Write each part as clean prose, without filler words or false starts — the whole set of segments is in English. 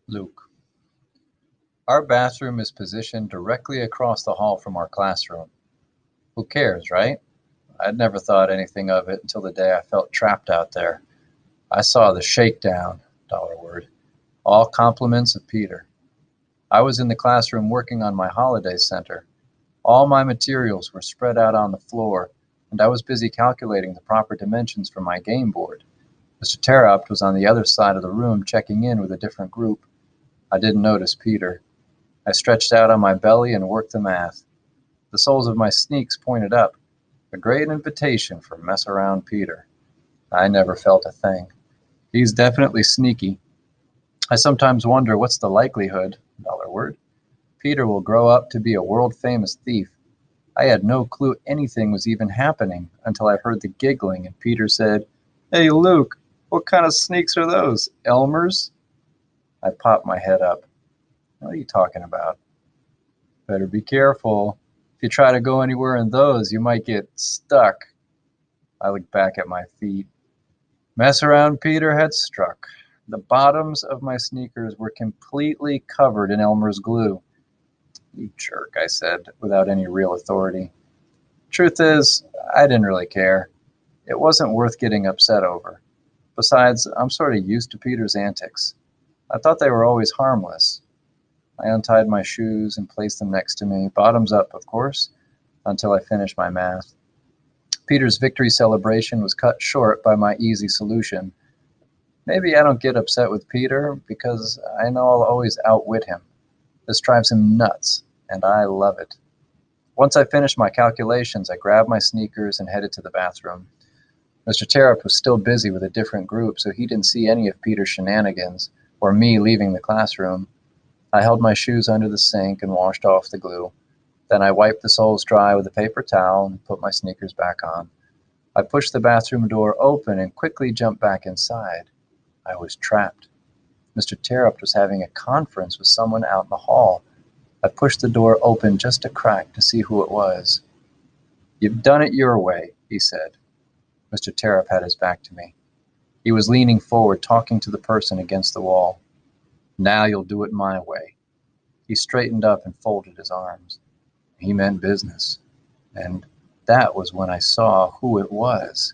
Luke. Our bathroom is positioned directly across the hall from our classroom. Who cares, right? I'd never thought anything of it until the day I felt trapped out there. I saw the shakedown, $1, all compliments of Peter. I was in the classroom working on my holiday center. All my materials were spread out on the floor, and I was busy calculating the proper dimensions for my game board. Mr. Terrapt was on the other side of the room checking in with a different group. I didn't notice Peter. I stretched out on my belly and worked the math. The soles of my sneaks pointed up, a great invitation for mess around Peter. I never felt a thing. He's definitely sneaky. I sometimes wonder what's the likelihood, $1, Peter will grow up to be a world-famous thief. I had no clue anything was even happening until I heard the giggling and Peter said, "Hey, Luke, what kind of sneaks are those? Elmer's?" I popped my head up. What are you talking about? Better be careful. If you try to go anywhere in those, you might get stuck. I looked back at my feet. Mess around Peter had struck. The bottoms of my sneakers were completely covered in Elmer's glue. You jerk, I said, without any real authority. Truth is, I didn't really care. It wasn't worth getting upset over. Besides, I'm sort of used to Peter's antics. I thought they were always harmless. I untied my shoes and placed them next to me, bottoms up, of course, until I finished my math. Peter's victory celebration was cut short by my easy solution. Maybe I don't get upset with Peter because I know I'll always outwit him. This drives him nuts, and I love it. Once I finished my calculations, I grabbed my sneakers and headed to the bathroom. Mr. Terrapt was still busy with a different group, so he didn't see any of Peter's shenanigans or me leaving the classroom. I held my shoes under the sink and washed off the glue. Then I wiped the soles dry with a paper towel and put my sneakers back on. I pushed the bathroom door open and quickly jumped back inside. I was trapped. Mr. Terrapt was having a conference with someone out in the hall. I pushed the door open just a crack to see who it was. "You've done it your way," he said. Mr. Terrapt had his back to me. He was leaning forward, talking to the person against the wall. "Now you'll do it my way." He straightened up and folded his arms. He meant business. And that was when I saw who it was.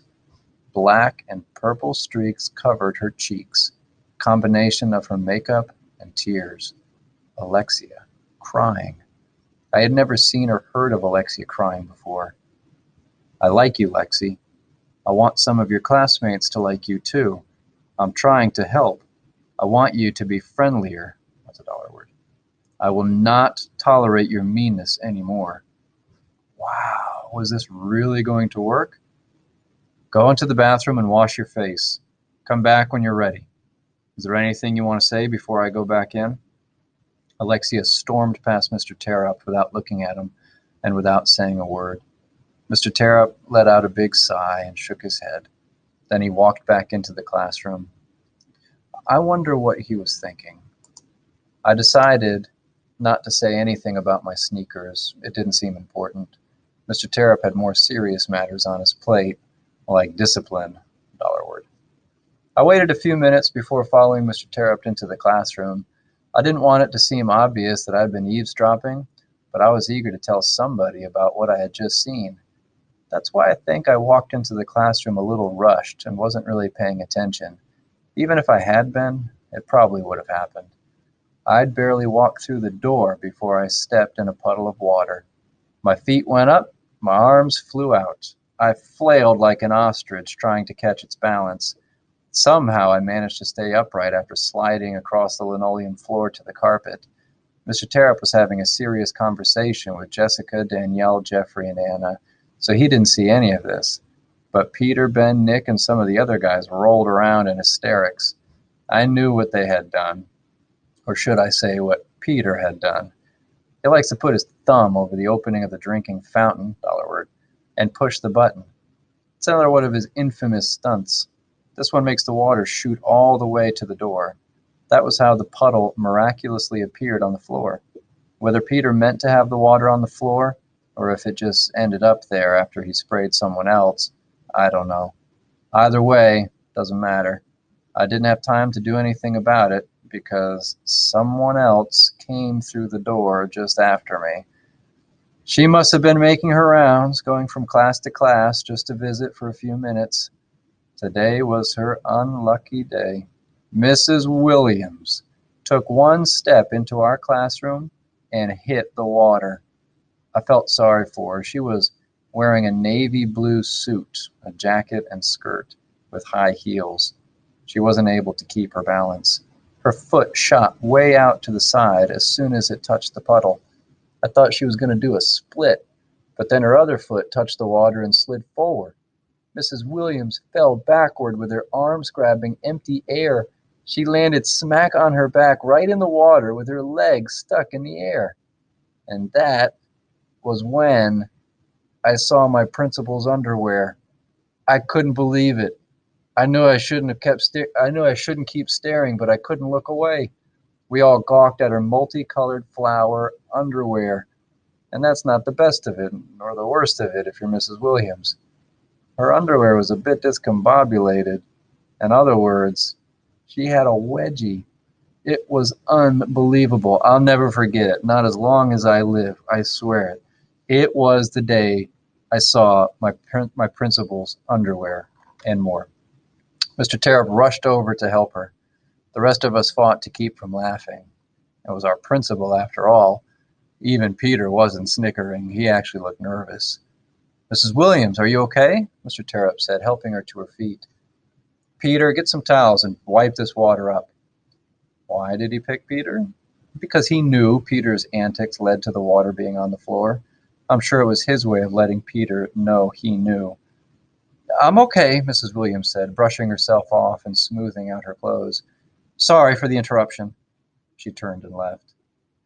Black and purple streaks covered her cheeks, a combination of her makeup and tears. Alexia, crying. I had never seen or heard of Alexia crying before. "I like you, Lexi. I want some of your classmates to like you too. I'm trying to help. I want you to be friendlier." That's $1. "I will not tolerate your meanness anymore." Wow, was this really going to work? "Go into the bathroom and wash your face. Come back when you're ready. Is there anything you want to say before I go back in?" Alexia stormed past Mr. Terrapt without looking at him and without saying a word. Mr. Terrapt let out a big sigh and shook his head. Then he walked back into the classroom. I wonder what he was thinking. I decided not to say anything about my sneakers. It didn't seem important. Mr. Terrapt had more serious matters on his plate, like discipline, $1. I waited a few minutes before following Mr. Terrapt into the classroom. I didn't want it to seem obvious that I'd been eavesdropping, but I was eager to tell somebody about what I had just seen. That's why I think I walked into the classroom a little rushed and wasn't really paying attention. Even if I had been, it probably would have happened. I'd barely walked through the door before I stepped in a puddle of water. My feet went up, my arms flew out. I flailed like an ostrich trying to catch its balance. Somehow I managed to stay upright after sliding across the linoleum floor to the carpet. Mr. Terrapt was having a serious conversation with Jessica, Danielle, Jeffrey, and Anna, so he didn't see any of this. But Peter, Ben, Nick, and some of the other guys rolled around in hysterics. I knew what they had done. Or should I say what Peter had done. He likes to put his thumb over the opening of the drinking fountain, $1, and push the button. It's another one of his infamous stunts. This one makes the water shoot all the way to the door. That was how the puddle miraculously appeared on the floor. Whether Peter meant to have the water on the floor, or if it just ended up there after he sprayed someone else, I don't know. Either way, doesn't matter. I didn't have time to do anything about it because someone else came through the door just after me. She must have been making her rounds, going from class to class just to visit for a few minutes. Today was her unlucky day. Mrs. Williams took one step into our classroom and hit the water. I felt sorry for her. She was wearing a navy blue suit, a jacket and skirt with high heels. She wasn't able to keep her balance. Her foot shot way out to the side as soon as it touched the puddle. I thought she was going to do a split, but then her other foot touched the water and slid forward. Mrs. Williams fell backward with her arms grabbing empty air. She landed smack on her back right in the water with her legs stuck in the air. And that was when I saw my principal's underwear. I couldn't believe it. I knew I shouldn't keep staring, but I couldn't look away. We all gawked at her multicolored flower underwear. And that's not the best of it, nor the worst of it if you're Mrs. Williams. Her underwear was a bit discombobulated. In other words, she had a wedgie. It was unbelievable. I'll never forget it, not as long as I live, I swear it. It was the day I saw my principal's underwear and more. Mr. Tarrant rushed over to help her. The rest of us fought to keep from laughing. It was our principal, after all. Even Peter wasn't snickering. He actually looked nervous. "Mrs. Williams, are you okay?" Mr. Tarrant said, helping her to her feet. "Peter, get some towels and wipe this water up." Why did he pick Peter? Because he knew Peter's antics led to the water being on the floor. I'm sure it was his way of letting Peter know he knew. "I'm okay," Mrs. Williams said, brushing herself off and smoothing out her clothes. "Sorry for the interruption." She turned and left.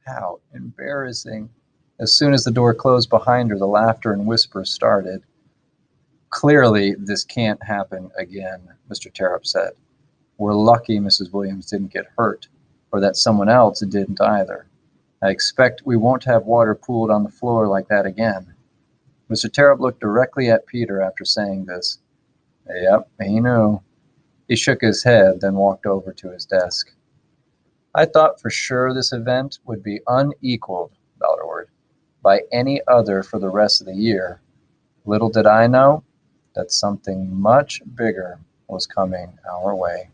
How embarrassing. As soon as the door closed behind her, the laughter and whispers started. "Clearly, this can't happen again," Mr. Tarrant said. "We're lucky Mrs. Williams didn't get hurt, or that someone else didn't either. I expect we won't have water pooled on the floor like that again." Mr. Tarrant looked directly at Peter after saying this. Yep, he knew. He shook his head, then walked over to his desk. "I thought for sure this event would be unequaled," by any other for the rest of the year. Little did I know that something much bigger was coming our way.